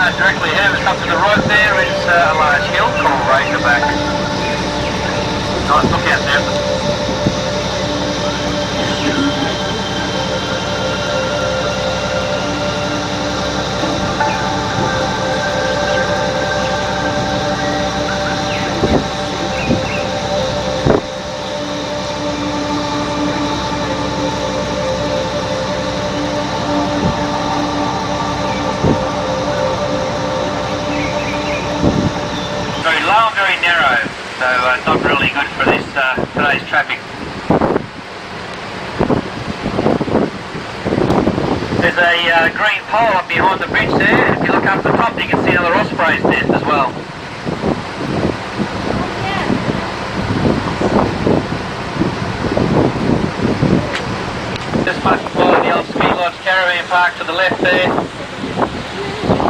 Directly ahead of us up to the right there is a large hill called Razorback. Nice look out there. Very low and very narrow, so not really good for this today's traffic. There's a green pole up behind the bridge there. If you look up the top, you can see another osprey's nest as well. Just much by the old ski lodge caravan park to the left there.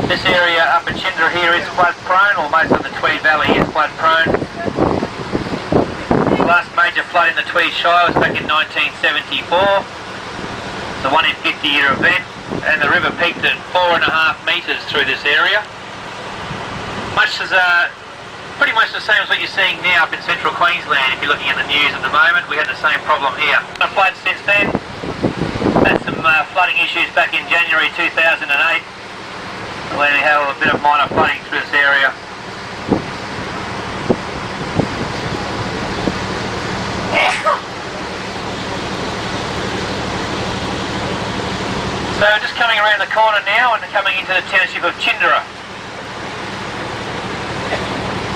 This area up at Chindra here is flood prone, or most of the Tweed Valley is flood prone. The last major flood in the Tweed Shire was back in 1974. It's a 1 in 50 year event, and the river peaked at 4.5 metres through this area. Pretty much the same as what you're seeing now up in central Queensland. If you're looking at the news at the moment, we had the same problem here. The flood since then. Had some flooding issues back in January 2008. Where we had a bit of minor flooding through this area. So just coming around the corner now and coming into the township of Chindra.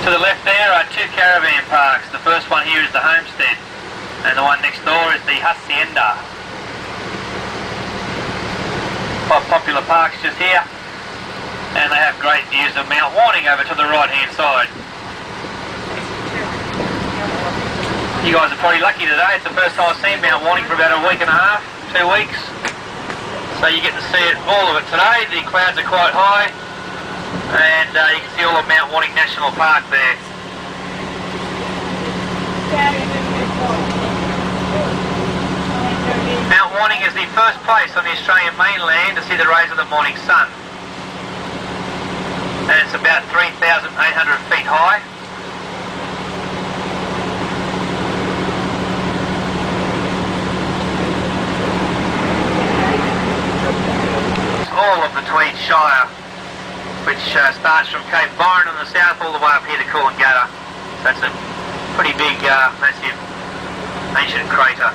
To the left there are two caravan parks. The first one here is the Homestead, and the one next door is the Hacienda. Quite popular parks just here. And they have great views of Mount Warning over to the right hand side. You guys are probably lucky today. It's the first time I've seen Mount Warning for about a week and a half, 2 weeks. So you get to see it, all of it today. The clouds are quite high, and you can see all of Mount Warning National Park there. Mount Warning is the first place on the Australian mainland to see the rays of the morning sun. And it's about 3,800 feet high. All of the Tweed Shire, which starts from Cape Byron on the south all the way up here to Coolangatta. So that's a pretty big, massive ancient crater.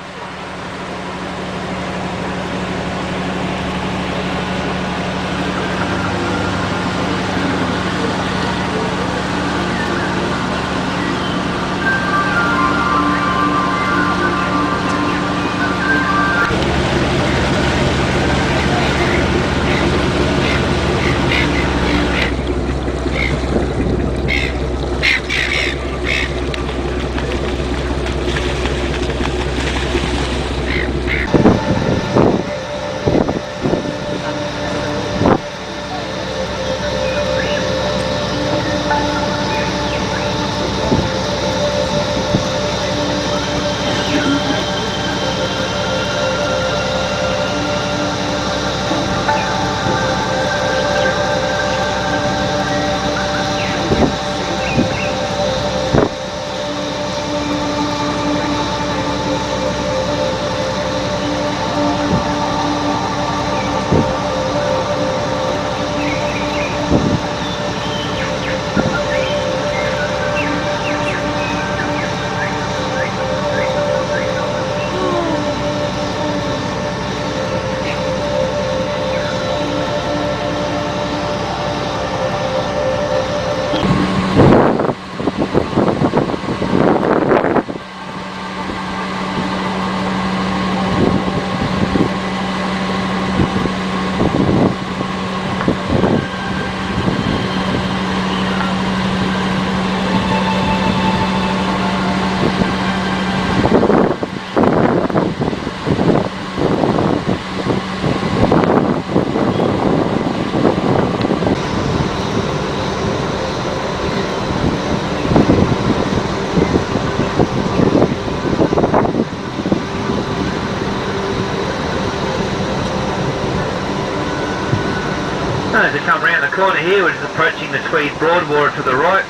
As we come round the corner here, we're just approaching the Tweed Broadwater to the right.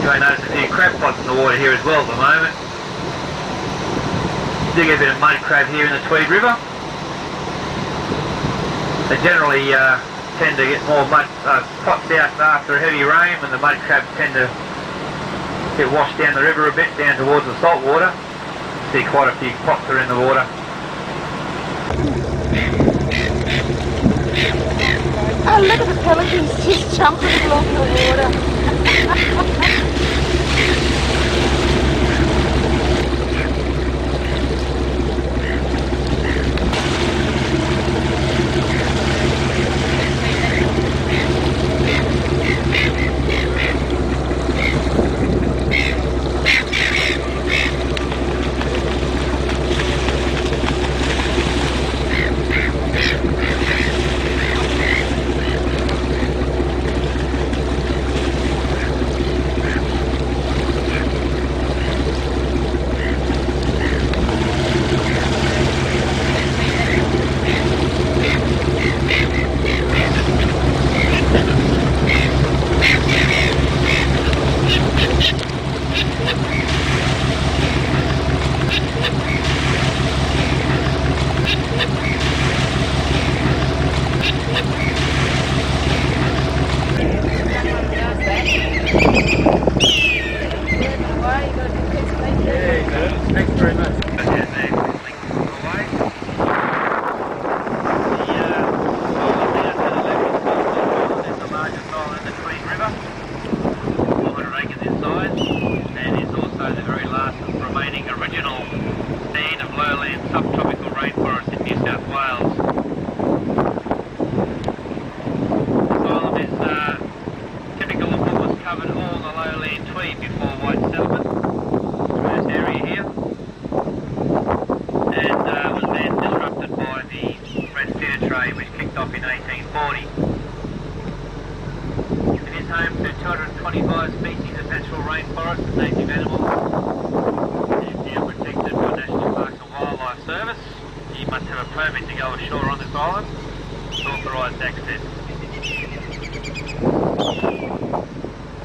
You may notice a few crab pots in the water here as well at the moment. Do get a bit of mud crab here in the Tweed River. They generally tend to get more mud pots out after a heavy rain, when the mud crabs tend to get washed down the river a bit, down towards the salt water. See quite a few pots are in the water. Oh, look at the pelicans just jumping along the water. Thanks very much. Subtropical rainforest in New South Wales. This island is typical of what was covered all the lowland Tweed before white settlement, through this area here, and was then disrupted by the red cedar trade, which kicked off in 1840. It is home to 225 species of natural rainforest and native animals. It is now protected by National Parks and Wildlife Service. You must have a permit to go ashore on this island. It's authorised access.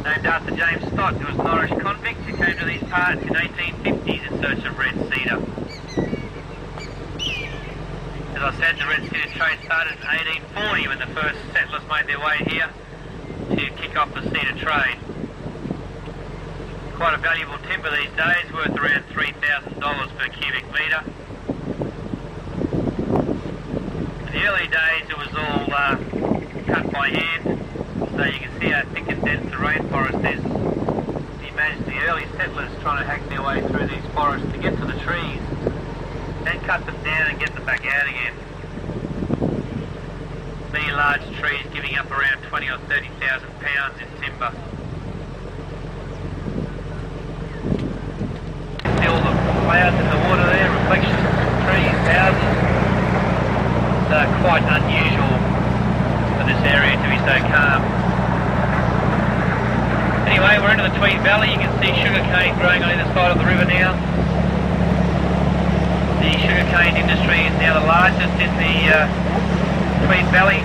Named after James Stott, who was an Irish convict who came to these parts in 1850s in search of red cedar. As I said, the red cedar trade started in 1840 when the first settlers made their way here to kick off the cedar trade. Quite a valuable timber these days, worth around $3,000 per cubic metre. In the early days it was all cut by hand, so you can see how thick and dense the rainforest is. Can you imagine the early settlers trying to hack their way through these forests to get to the trees, then cut them down and get them back out again. Many large trees giving up around 20 or 30,000 pounds in timber. See all the clouds in the water there, reflections, trees, houses. It's quite unusual for this area to be so calm. Anyway, we're into the Tweed Valley. You can see sugarcane growing on either side of the river now. The sugarcane industry is now the largest in the Tweed Valley.